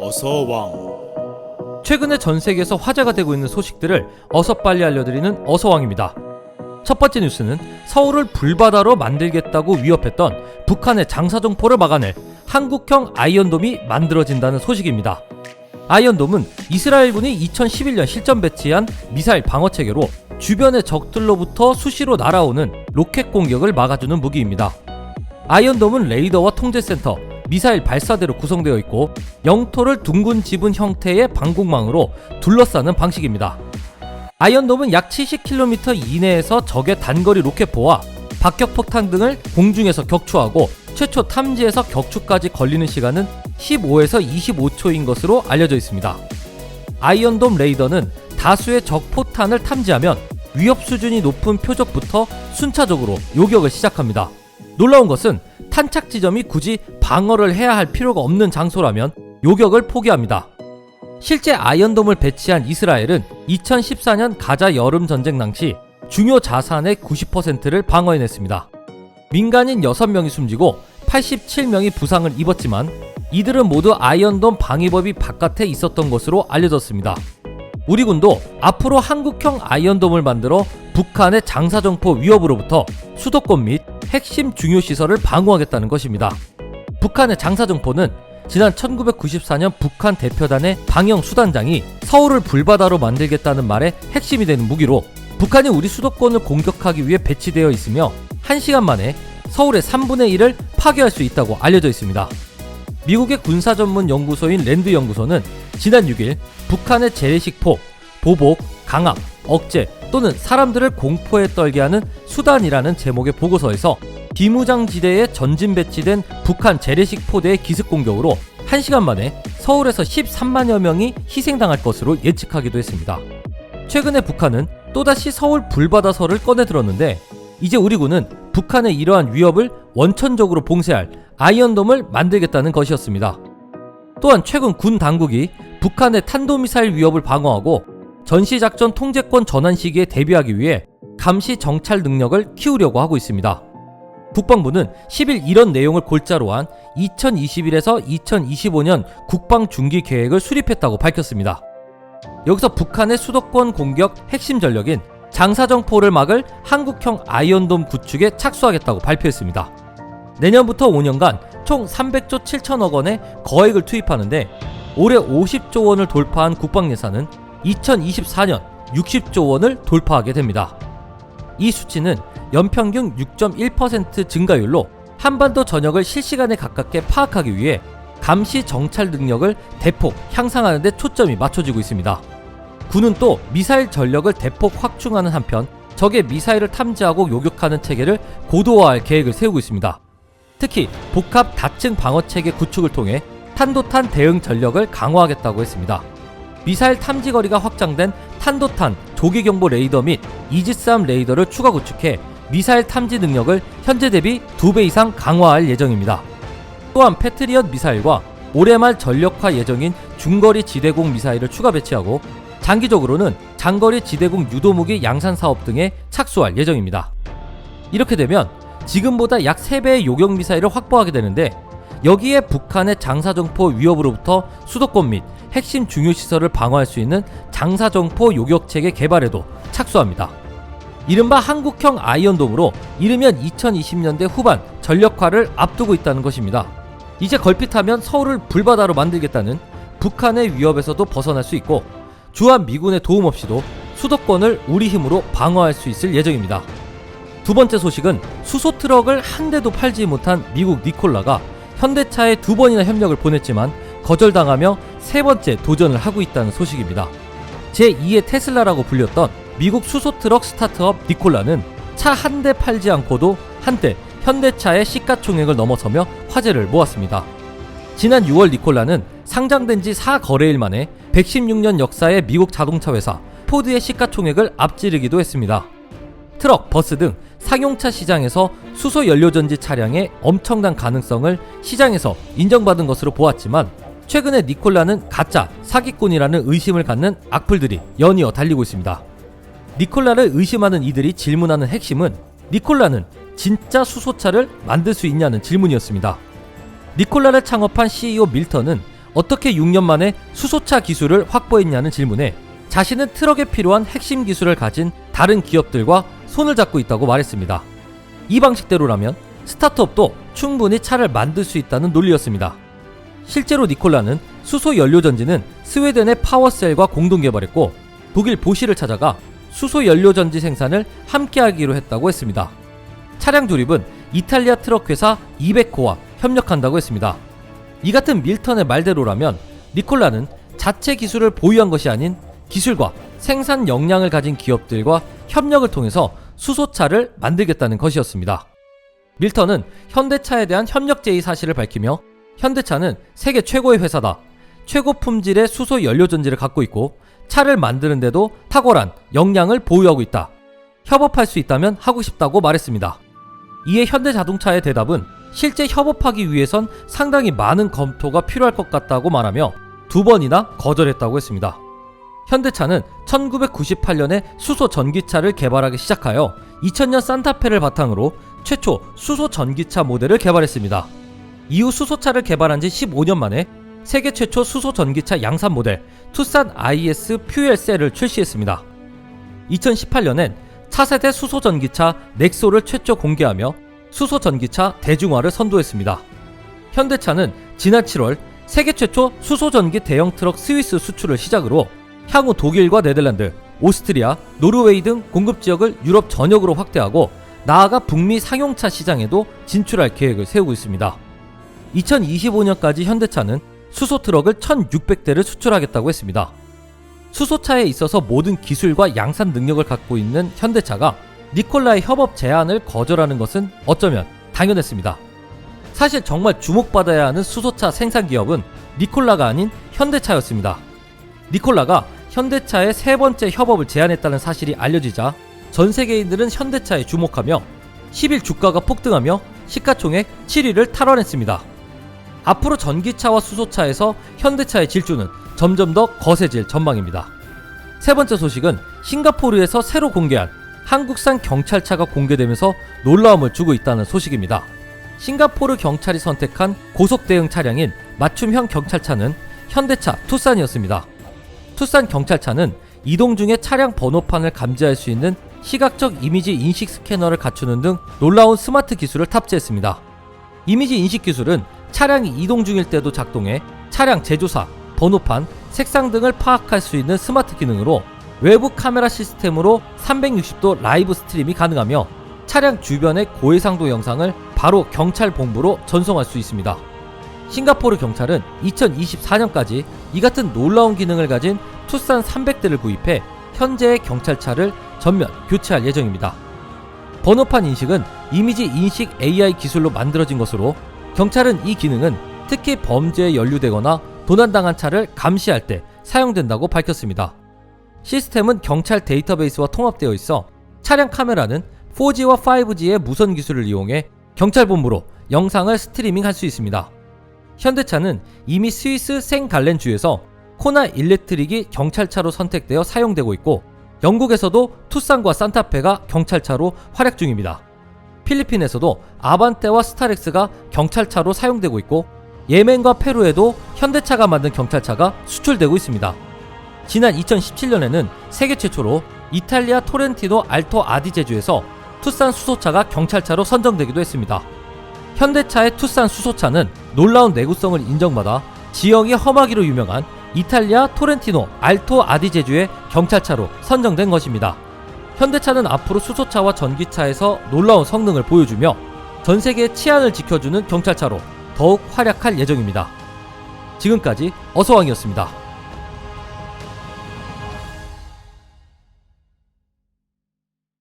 어서왕. 최근에 전 세계에서 화제가 되고 있는 소식들을 어서 빨리 알려드리는 어서왕입니다. 첫 번째 뉴스는 서울을 불바다로 만들겠다고 위협했던 북한의 장사정포를 막아낼 한국형 아이언돔이 만들어진다는 소식입니다. 아이언돔은 이스라엘군이 2011년 실전 배치한 미사일 방어체계로 주변의 적들로부터 수시로 날아오는 로켓 공격을 막아주는 무기입니다. 아이언돔은 레이더와 통제센터, 미사일 발사대로 구성되어 있고 영토를 둥근 지분 형태의 방공망으로 둘러싸는 방식입니다. 아이언돔은 약 70km 이내에서 적의 단거리 로켓포와 박격폭탄 등을 공중에서 격추하고 최초 탐지에서 격추까지 걸리는 시간은 15에서 25초인 것으로 알려져 있습니다. 아이언돔 레이더는 다수의 적 포탄을 탐지하면 위협 수준이 높은 표적부터 순차적으로 요격을 시작합니다. 놀라운 것은 탄착 지점이 굳이 방어를 해야 할 필요가 없는 장소라면 요격을 포기합니다. 실제 아이언돔을 배치한 이스라엘은 2014년 가자 여름 전쟁 당시 중요 자산의 90%를 방어해냈습니다. 민간인 6명이 숨지고 87명이 부상을 입었지만 이들은 모두 아이언돔 방위법이 바깥에 있었던 것으로 알려졌습니다. 우리 군도 앞으로 한국형 아이언돔을 만들어 북한의 장사정포 위협으로부터 수도권 및 핵심 중요 시설을 방어하겠다는 것입니다. 북한의 장사정포는 지난 1994년 북한 대표단의 방영 수단장이 서울을 불바다로 만들겠다는 말의 핵심이 되는 무기로 북한이 우리 수도권을 공격하기 위해 배치되어 있으며 1시간 만에 서울의 3분의 1을 파괴할 수 있다고 알려져 있습니다. 미국의 군사전문 연구소인 랜드 연구소는 지난 6일 북한의 재래식포, 보복, 강압, 억제 또는 사람들을 공포에 떨게 하는 수단이라는 제목의 보고서에서 비무장지대에 전진 배치된 북한 재래식 포대의 기습 공격으로 1시간 만에 서울에서 13만여 명이 희생당할 것으로 예측하기도 했습니다. 최근에 북한은 또다시 서울 불바다설을 꺼내들었는데 이제 우리 군은 북한의 이러한 위협을 원천적으로 봉쇄할 아이언돔을 만들겠다는 것이었습니다. 또한 최근 군 당국이 북한의 탄도미사일 위협을 방어하고 전시작전 통제권 전환 시기에 대비하기 위해 감시 정찰 능력을 키우려고 하고 있습니다. 국방부는 10일 이런 내용을 골자로 한 2021에서 2025년 국방중기 계획을 수립했다고 밝혔습니다. 여기서 북한의 수도권 공격 핵심 전력인 장사정포를 막을 한국형 아이언돔 구축에 착수하겠다고 발표했습니다. 내년부터 5년간 총 300조 7천억 원의 거액을 투입하는데 올해 50조 원을 돌파한 국방 예산은 2024년 60조 원을 돌파하게 됩니다. 이 수치는 연평균 6.1% 증가율로 한반도 전역을 실시간에 가깝게 파악하기 위해 감시 정찰 능력을 대폭 향상하는 데 초점이 맞춰지고 있습니다. 군은 또 미사일 전력을 대폭 확충하는 한편 적의 미사일을 탐지하고 요격하는 체계를 고도화할 계획을 세우고 있습니다. 특히 복합 다층 방어체계 구축을 통해 탄도탄 대응 전력을 강화하겠다고 했습니다. 미사일 탐지 거리가 확장된 탄도탄 조기경보 레이더 및 이지스함 레이더를 추가 구축해 미사일 탐지 능력을 현재 대비 2배 이상 강화할 예정입니다. 또한 패트리엇 미사일과 올해 말 전력화 예정인 중거리 지대공 미사일을 추가 배치하고 장기적으로는 장거리 지대공 유도무기 양산 사업 등에 착수할 예정입니다. 이렇게 되면 지금보다 약 3배의 요격 미사일을 확보하게 되는데 여기에 북한의 장사정포 위협으로부터 수도권 및 핵심 중요 시설을 방어할 수 있는 장사정포 요격체계 개발에도 착수합니다. 이른바 한국형 아이언돔으로 이르면 2020년대 후반 전력화를 앞두고 있다는 것입니다. 이제 걸핏하면 서울을 불바다로 만들겠다는 북한의 위협에서도 벗어날 수 있고 주한 미군의 도움 없이도 수도권을 우리 힘으로 방어할 수 있을 예정입니다. 두 번째 소식은 수소 트럭을 한 대도 팔지 못한 미국 니콜라가 현대차에 2번이나 협력을 보냈지만 거절당하며 세 번째 도전을 하고 있다는 소식입니다. 제2의 테슬라라고 불렸던 미국 수소트럭 스타트업 니콜라는 차 한 대 팔지 않고도 한때 현대차의 시가총액을 넘어서며 화제를 모았습니다. 지난 6월 니콜라는 상장된 지 4거래일 만에 116년 역사의 미국 자동차 회사 포드의 시가총액을 앞지르기도 했습니다. 트럭, 버스 등 상용차 시장에서 수소 연료전지 차량의 엄청난 가능성을 시장에서 인정받은 것으로 보았지만 최근에 니콜라는 가짜, 사기꾼이라는 의심을 갖는 악플들이 연이어 달리고 있습니다. 니콜라를 의심하는 이들이 질문하는 핵심은 니콜라는 진짜 수소차를 만들 수 있냐는 질문이었습니다. 니콜라를 창업한 CEO 밀턴은 어떻게 6년 만에 수소차 기술을 확보했냐는 질문에 자신은 트럭에 필요한 핵심 기술을 가진 다른 기업들과 손을 잡고 있다고 말했습니다. 이 방식대로라면 스타트업도 충분히 차를 만들 수 있다는 논리였습니다. 실제로 니콜라는 수소 연료 전지는 스웨덴의 파워셀과 공동 개발했고 독일 보시를 찾아가 수소 연료 전지 생산을 함께하기로 했다고 했습니다. 차량 조립은 이탈리아 트럭 회사 이베코와 협력한다고 했습니다. 이 같은 밀턴의 말대로라면 니콜라는 자체 기술을 보유한 것이 아닌 기술과 생산 역량을 가진 기업들과 협력을 통해서 수소차를 만들겠다는 것이었습니다. 밀턴은 현대차에 대한 협력 제의 사실을 밝히며 현대차는 세계 최고의 회사다. 최고 품질의 수소 연료 전지를 갖고 있고 차를 만드는데도 탁월한 역량을 보유하고 있다. 협업할 수 있다면 하고 싶다고 말했습니다. 이에 현대자동차의 대답은 실제 협업하기 위해선 상당히 많은 검토가 필요할 것 같다고 말하며 2번이나 거절했다고 했습니다. 현대차는 1998년에 수소 전기차를 개발하기 시작하여 2000년 산타페를 바탕으로 최초 수소 전기차 모델을 개발했습니다. 이후 수소차를 개발한 지 15년 만에 세계 최초 수소 전기차 양산 모델 투싼 IS 퓨엘 셀을 출시했습니다. 2018년엔 차세대 수소 전기차 넥소를 최초 공개하며 수소 전기차 대중화를 선도했습니다. 현대차는 지난 7월 세계 최초 수소 전기 대형 트럭 스위스 수출을 시작으로 향후 독일과 네덜란드, 오스트리아, 노르웨이 등 공급 지역을 유럽 전역으로 확대하고 나아가 북미 상용차 시장에도 진출할 계획을 세우고 있습니다. 2025년까지 현대차는 수소 트럭을 1600대를 수출하겠다고 했습니다. 수소차에 있어서 모든 기술과 양산 능력을 갖고 있는 현대차가 니콜라의 협업 제안을 거절하는 것은 어쩌면 당연했습니다. 사실 정말 주목받아야 하는 수소차 생산 기업은 니콜라가 아닌 현대차였습니다. 니콜라가 현대차의 3번째 협업을 제안했다는 사실이 알려지자 전 세계인들은 현대차에 주목하며 10일 주가가 폭등하며 시가총액 7위를 탈환했습니다. 앞으로 전기차와 수소차에서 현대차의 질주는 점점 더 거세질 전망입니다. 3번째 소식은 싱가포르에서 새로 공개한 한국산 경찰차가 공개되면서 놀라움을 주고 있다는 소식입니다. 싱가포르 경찰이 선택한 고속 대응 차량인 맞춤형 경찰차는 현대차 투싼이었습니다. 투싼 경찰차는 이동 중에 차량 번호판을 감지할 수 있는 시각적 이미지 인식 스캐너를 갖추는 등 놀라운 스마트 기술을 탑재했습니다. 이미지 인식 기술은 차량이 이동 중일 때도 작동해 차량 제조사, 번호판, 색상 등을 파악할 수 있는 스마트 기능으로 외부 카메라 시스템으로 360도 라이브 스트림이 가능하며 차량 주변의 고해상도 영상을 바로 경찰 본부로 전송할 수 있습니다. 싱가포르 경찰은 2024년까지 이 같은 놀라운 기능을 가진 투싼 300대를 구입해 현재의 경찰차를 전면 교체할 예정입니다. 번호판 인식은 이미지 인식 AI 기술로 만들어진 것으로 경찰은 이 기능은 특히 범죄에 연루되거나 도난당한 차를 감시할 때 사용된다고 밝혔습니다. 시스템은 경찰 데이터베이스와 통합되어 있어 차량 카메라는 4G와 5G의 무선 기술을 이용해 경찰본부로 영상을 스트리밍할 수 있습니다. 현대차는 이미 스위스 생갈렌주에서 코나 일렉트릭이 경찰차로 선택되어 사용되고 있고 영국에서도 투싼과 산타페가 경찰차로 활약 중입니다. 필리핀에서도 아반떼와 스타렉스가 경찰차로 사용되고 있고 예멘과 페루에도 현대차가 만든 경찰차가 수출되고 있습니다. 지난 2017년에는 세계 최초로 이탈리아 토렌티노 알토 아디제주에서 투싼 수소차가 경찰차로 선정되기도 했습니다. 현대차의 투싼 수소차는 놀라운 내구성을 인정받아 지형이 험하기로 유명한 이탈리아 토렌티노 알토 아디제주의 경찰차로 선정된 것입니다. 현대차는 앞으로 수소차와 전기차에서 놀라운 성능을 보여주며 전 세계의 치안을 지켜주는 경찰차로 더욱 활약할 예정입니다. 지금까지 어서왕이었습니다.